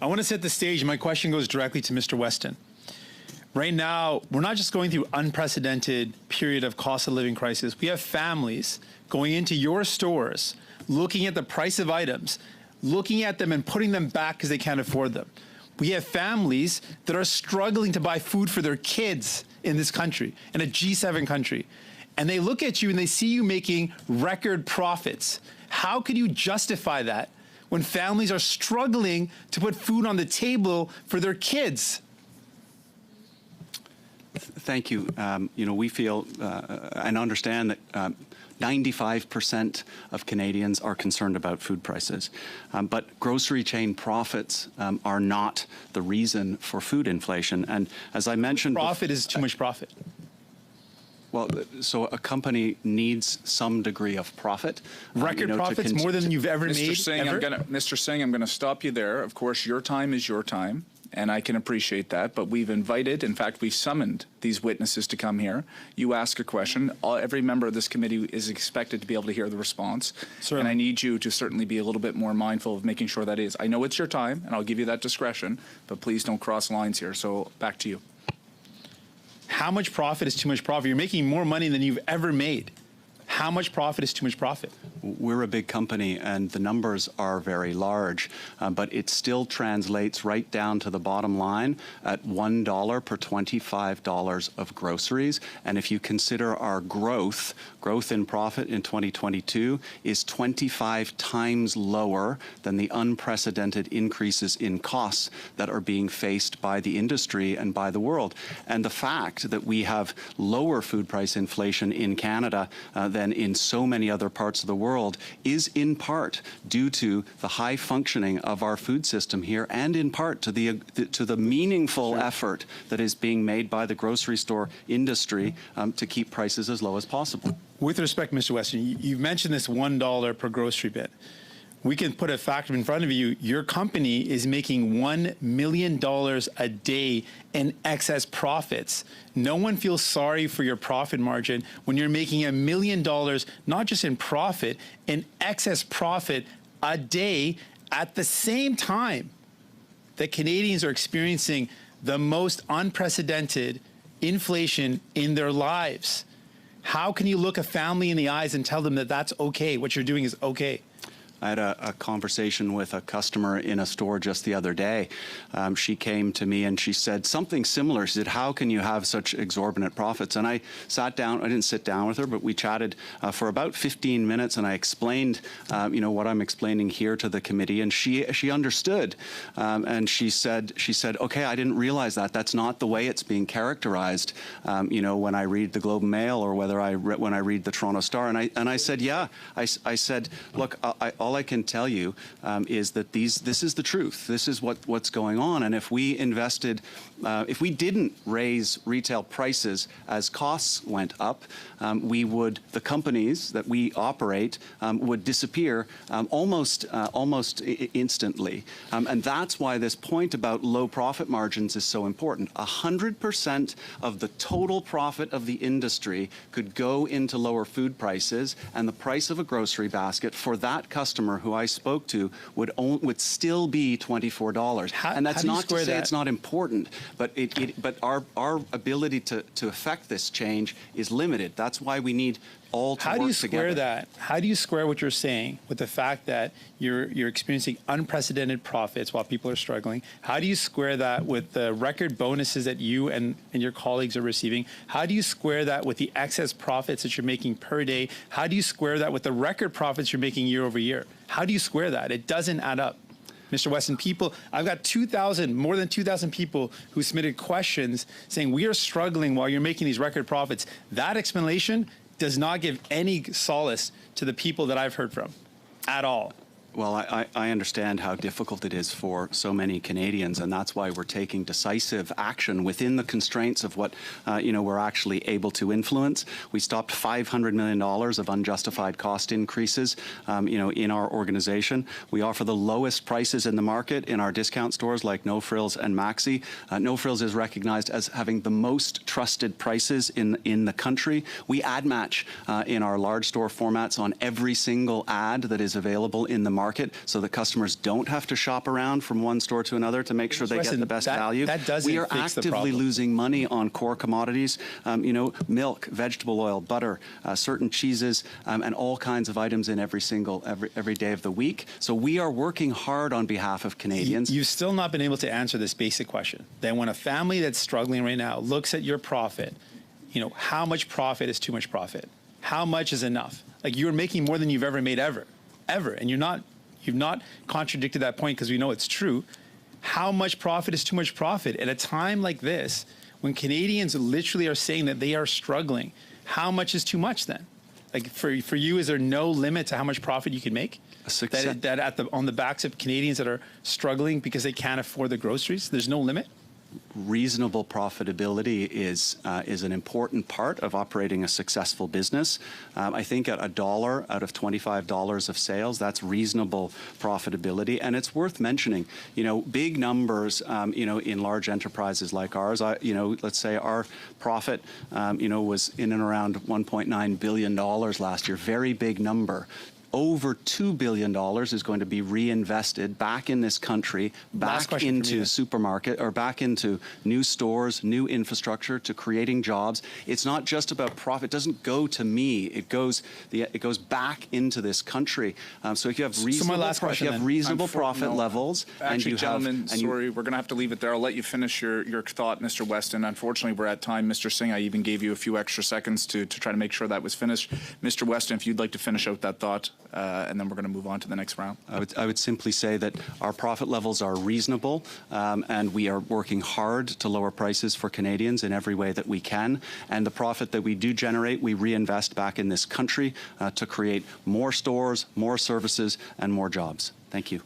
I want to set the stage. My question goes directly to Mr. Weston. Right now, we're not just going through unprecedented period of cost of living crisis. We have families going into your stores, looking at the price of items, looking at them and putting them back because they can't afford them. We have families that are struggling to buy food for their kids in this country, in a G7 country. And they look at you and they see you making record profits. How could you justify that when families are struggling to put food on the table for their kids? Thank you. We feel and understand that 95% of Canadians are concerned about food prices. But grocery chain profits are not the reason for food inflation. And as I mentioned... Profit is too much profit. Well, so a company needs some degree of profit. Record profits more than you've ever Mr. made, Singh, ever? Mr. Singh, I'm going to stop you there. Of course, your time is your time, and I can appreciate that. But we've invited, in fact, we've summoned these witnesses to come here. You ask a question. Every member of this committee is expected to be able to hear the response. Certainly. And I need you to certainly be a little bit more mindful of making sure that is. I know it's your time, and I'll give you that discretion, but please don't cross lines here. So back to you. How much profit is too much profit? You're making more money than you've ever made. How much profit is too much profit? We're a big company and the numbers are very large, but it still translates right down to the bottom line at $1 per $25 of groceries. And if you consider our growth in profit in 2022 is 25 times lower than the unprecedented increases in costs that are being faced by the industry and by the world. And the fact that we have lower food price inflation in Canada than in so many other parts of the world is in part due to the high functioning of our food system here, and in part to the meaningful effort that is being made by the grocery store industry to keep prices as low as possible. With respect, Mr. Weston, you've mentioned this $1 per grocery bit. We can put a fact in front of you. Your company is making $1 million a day in excess profits. No one feels sorry for your profit margin when you're making $1 million, not just in profit, in excess profit a day at the same time that Canadians are experiencing the most unprecedented inflation in their lives. How can you look a family in the eyes and tell them that that's okay, what you're doing is okay? I had a conversation with a customer in a store just the other day. She came to me and she said something similar. She said, how can you have such exorbitant profits? And I sat down, I didn't sit down with her, but we chatted for about 15 minutes and I explained, what I'm explaining here to the committee, and she understood. And she said, okay, I didn't realize that. That's not the way it's being characterized, when I read the Globe and Mail or when I read the Toronto Star. And I said, yeah, I said, look, all I can tell you is that this is the truth. This is what's going on. And if we invested, if we didn't raise retail prices as costs went up, the companies that we operate would disappear almost instantly. And that's why this point about low profit margins is so important. 100% of the total profit of the industry could go into lower food prices, and the price of a grocery basket for that customer who I spoke to would still be $24. And that's not to say it's not important, but our ability to affect this change is limited. That's why we need all to work together. How do you square that? How do you square what you're saying with the fact that you're experiencing unprecedented profits while people are struggling? How do you square that with the record bonuses that you and your colleagues are receiving? How do you square that with the excess profits that you're making per day? How do you square that with the record profits you're making year over year? How do you square that? It doesn't add up. Mr. Weston, I've got more than 2,000 people who submitted questions saying we are struggling while you're making these record profits. That explanation does not give any solace to the people that I've heard from at all. Well, I understand how difficult it is for so many Canadians, and that's why we're taking decisive action within the constraints of what we're actually able to influence. We stopped $500 million of unjustified cost increases, in our organization. We offer the lowest prices in the market in our discount stores like No Frills and Maxi. No Frills is recognized as having the most trusted prices in the country. We ad match in our large store formats on every single ad that is available in the market so that customers don't have to shop around from one store to another to make sure they get the best value. That doesn't We are fix the actively problem. losing money on core commodities, milk, vegetable oil, butter, certain cheeses, and all kinds of items in every day of the week. So we are working hard on behalf of Canadians. You've still not been able to answer this basic question. Then when a family that's struggling right now looks at your profit, how much profit is too much profit? How much is enough? Like, you're making more than you've ever made ever. And you've not contradicted that point because we know it's true. How much profit is too much profit? At a time like this, when Canadians literally are saying that they are struggling, how much is too much then? Like, for you, is there no limit to how much profit you can make? On the backs of Canadians that are struggling because they can't afford the groceries, there's no limit? Reasonable profitability is an important part of operating a successful business. I think at $1 out of $25 of sales, that's reasonable profitability, and it's worth mentioning. Big numbers. In large enterprises like ours. Let's say our profit, was in and around $1.9 billion last year. Very big number. Over $2 billion is going to be reinvested back in this country, back into supermarket, or back into new stores, new infrastructure, to creating jobs. It's not just about profit. It doesn't go to me. It goes back into this country. So if you have reasonable, profit levels, actually, gentlemen, sorry, we're going to have to leave it there. I'll let you finish your thought, Mr. Weston. Unfortunately, we're at time. Mr. Singh, I even gave you a few extra seconds to try to make sure that was finished. Mr. Weston, if you'd like to finish out that thought. And then we're going to move on to the next round. I would simply say that our profit levels are reasonable, and we are working hard to lower prices for Canadians in every way that we can. And the profit that we do generate, we reinvest back in this country to create more stores, more services, and more jobs. Thank you.